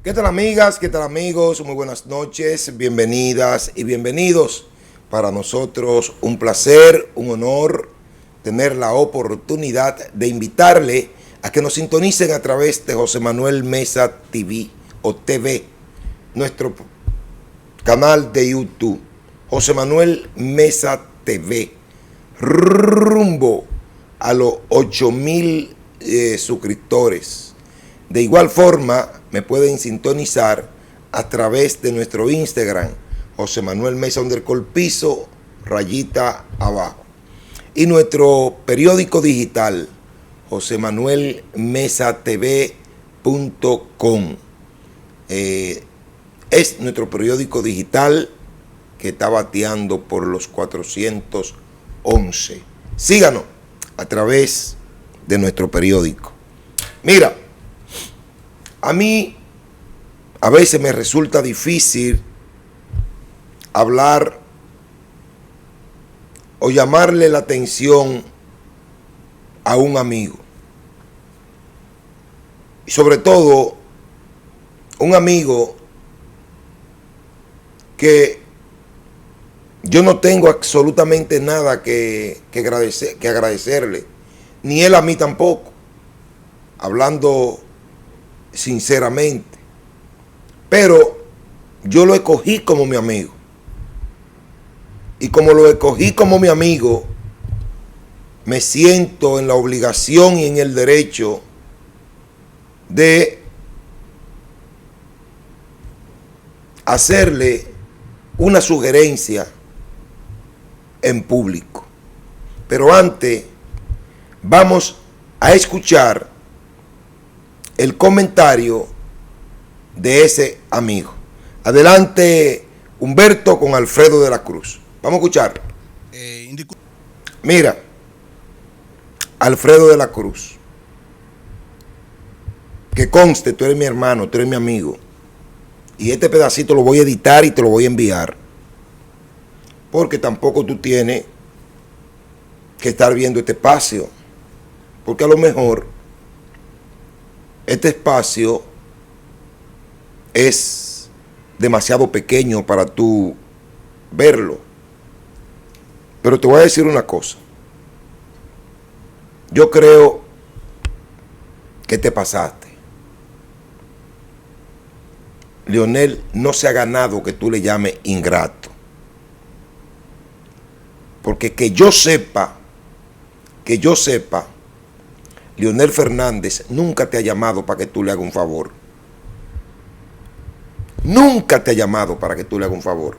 ¿Qué tal amigas? ¿Qué tal amigos? Muy buenas noches, bienvenidas y bienvenidos. Para nosotros un placer, un honor tener la oportunidad de invitarle a que nos sintonicen a través de José Manuel Mesa TV o TV, nuestro canal de YouTube, José Manuel Mesa TV, rumbo a los 8,000 suscriptores. De igual forma, me pueden sintonizar a través de nuestro Instagram, José Manuel Mesa _piso, rayita abajo. Y nuestro periódico digital, josemanuelmesatv.com. Es nuestro periódico digital que está bateando por los 411. Síganos a través de nuestro periódico. Mira, a mí a veces me resulta difícil hablar o llamarle la atención a un amigo. Y sobre todo, un amigo que yo no tengo absolutamente nada que agradecerle, ni él a mí tampoco, hablando sinceramente, pero yo lo escogí como mi amigo, y como lo escogí como mi amigo, me siento en la obligación y en el derecho de hacerle una sugerencia en público. Pero antes vamos a escuchar el comentario de ese amigo. Adelante, Humberto, con Alfredo de la Cruz. Vamos a escuchar. Mira, Alfredo de la Cruz, que conste, tú eres mi hermano, tú eres mi amigo, y este pedacito lo voy a editar y te lo voy a enviar, porque tampoco tú tienes que estar viendo este espacio, porque a lo mejor este espacio es demasiado pequeño para tú verlo. Pero te voy a decir una cosa. Yo creo que te pasaste. Leonel no se ha ganado que tú le llames ingrato. Porque que yo sepa, Leonel Fernández nunca te ha llamado para que tú le hagas un favor. Nunca te ha llamado para que tú le hagas un favor.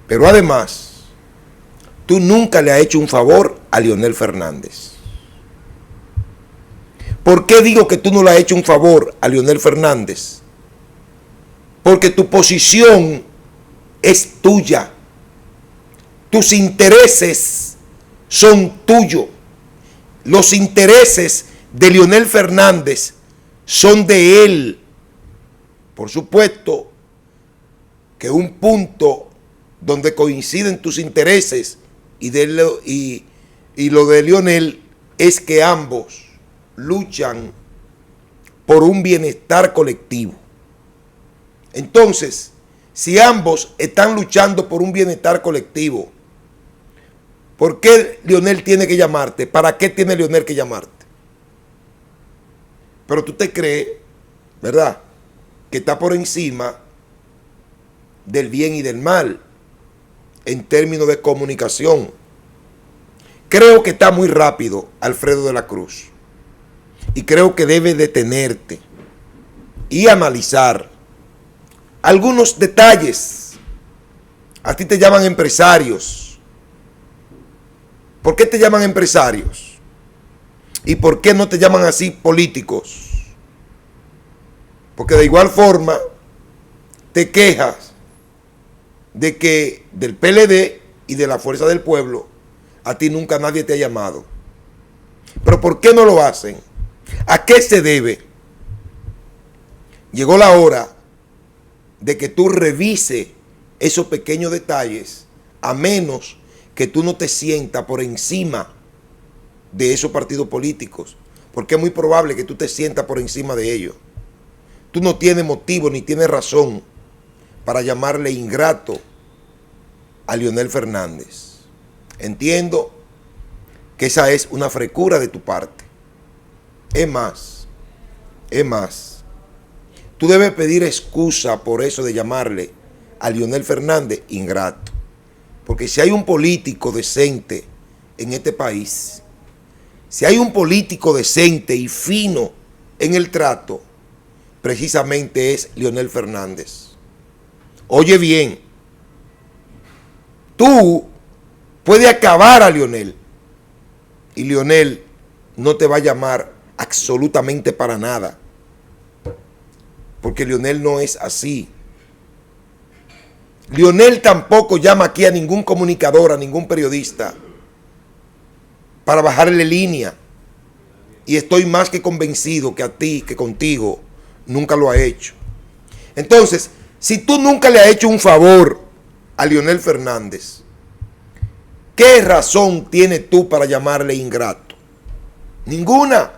Pero además, tú nunca le has hecho un favor a Leonel Fernández. ¿Por qué digo que tú no le has hecho un favor a Leonel Fernández? Porque tu posición es tuya. Tus intereses son tuyos. Los intereses de Leonel Fernández son de él. Por supuesto que un punto donde coinciden tus intereses y lo de Leonel es que ambos luchan por un bienestar colectivo. Entonces, si ambos están luchando por un bienestar colectivo, ¿por qué Leonel tiene que llamarte? ¿Para qué tiene Leonel que llamarte? Pero tú te crees, ¿verdad?, que está por encima del bien y del mal en términos de comunicación. Creo que está muy rápido Alfredo de la Cruz, y creo que debe detenerte y analizar algunos detalles. A ti te llaman empresarios. ¿Por qué te llaman empresarios? ¿Y por qué no te llaman así políticos? Porque de igual forma te quejas de que del PLD y de la Fuerza del Pueblo a ti nunca nadie te ha llamado. ¿Pero por qué no lo hacen? ¿A qué se debe? Llegó la hora de que tú revises esos pequeños detalles, a menos que tú no te sientas por encima de esos partidos políticos, porque es muy probable que tú te sientas por encima de ellos. tú no tienes motivo ni tienes razón para llamarle ingrato a Leonel Fernández. Entiendo que esa es una frescura de tu parte. Es más, tú debes pedir excusa por eso de llamarle a Leonel Fernández ingrato. Porque si hay un político decente en este país, si hay un político decente y fino en el trato, precisamente es Leonel Fernández. Oye bien, tú puedes acabar a Leonel y Leonel no te va a llamar absolutamente para nada, porque Leonel no es así. Leonel tampoco llama aquí a ningún comunicador, a ningún periodista para bajarle línea, y estoy más que convencido que a ti, que contigo, nunca lo ha hecho. Entonces, si tú nunca le has hecho un favor a Leonel Fernández, ¿qué razón tienes tú para llamarle ingrato? Ninguna.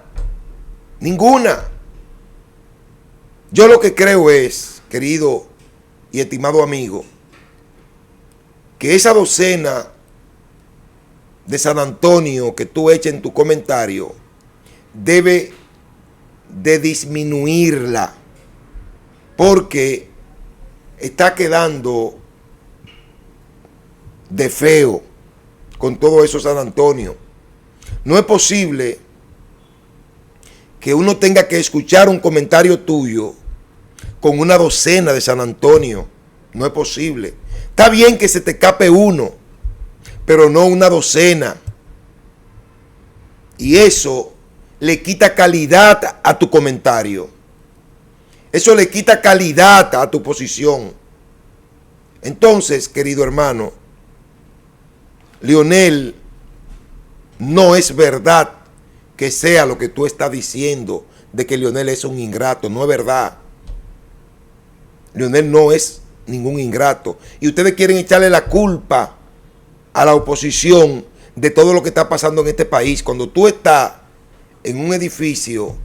Yo lo que creo es, querido y estimado amigo, que esa docena de San Antonio que tú eches en tu comentario debe de disminuirla, porque está quedando de feo con todo eso San Antonio. No es posible que uno tenga que escuchar un comentario tuyo con una docena de San Antonio. No es posible. Está bien que se te escape uno, pero no una docena. Y eso le quita calidad a tu comentario. Eso le quita calidad a tu posición. Entonces, querido hermano, Leonel, no es verdad que sea lo que tú estás diciendo de que Leonel es un ingrato. No es verdad. Leonel no es ningún ingrato. Y ustedes quieren echarle la culpa a la oposición de todo lo que está pasando en este país, cuando tú estás en un edificio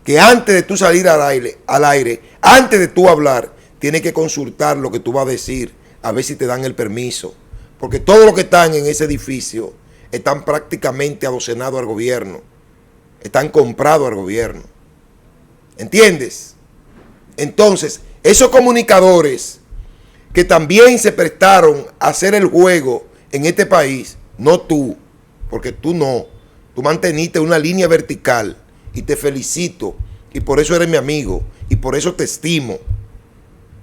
que antes de tú salir al aire, antes de tú hablar, tienes que consultar lo que tú vas a decir, a ver si te dan el permiso. Porque todos los que están en ese edificio están prácticamente adocenados al gobierno, están comprados al gobierno. ¿Entiendes? Entonces, esos comunicadores que también se prestaron a hacer el juego en este país, no tú, porque tú no, tú manteniste una línea vertical y te felicito, y por eso eres mi amigo, y por eso te estimo,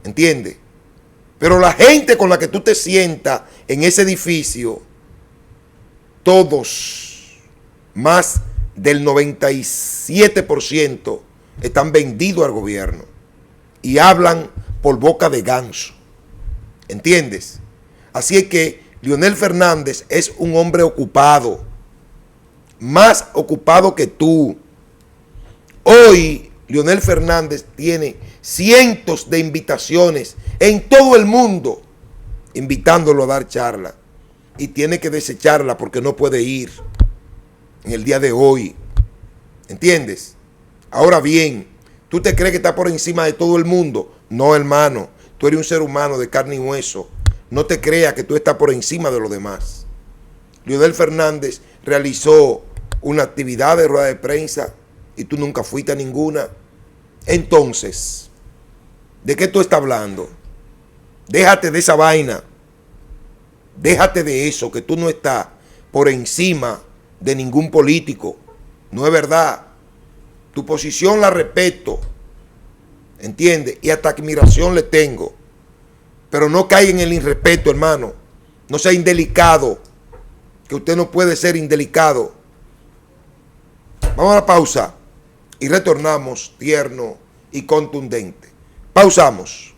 ¿entiendes? Pero la gente con la que tú te sientas en ese edificio, todos, más del 97%, están vendidos al gobierno y hablan por boca de ganso, ¿entiendes? Así es que Leonel Fernández es un hombre ocupado, más ocupado que tú. Hoy Leonel Fernández tiene cientos de invitaciones en todo el mundo, invitándolo a dar charla, y tiene que desecharla porque no puede ir en el día de hoy, ¿entiendes? Ahora bien, ¿tú te crees que estás por encima de todo el mundo? No, hermano, tú eres un ser humano de carne y hueso. No te creas que tú estás por encima de los demás. Leonel Fernández realizó una actividad de rueda de prensa y tú nunca fuiste a ninguna. Entonces, ¿de qué tú estás hablando? Déjate de esa vaina. Déjate de eso, que tú no estás por encima de ningún político. No es verdad. Tu posición la respeto, ¿entiendes? Y hasta admiración le tengo. Pero no caiga en el irrespeto, hermano. No sea indelicado, que usted no puede ser indelicado. Vamos a la pausa y retornamos tierno y contundente. Pausamos.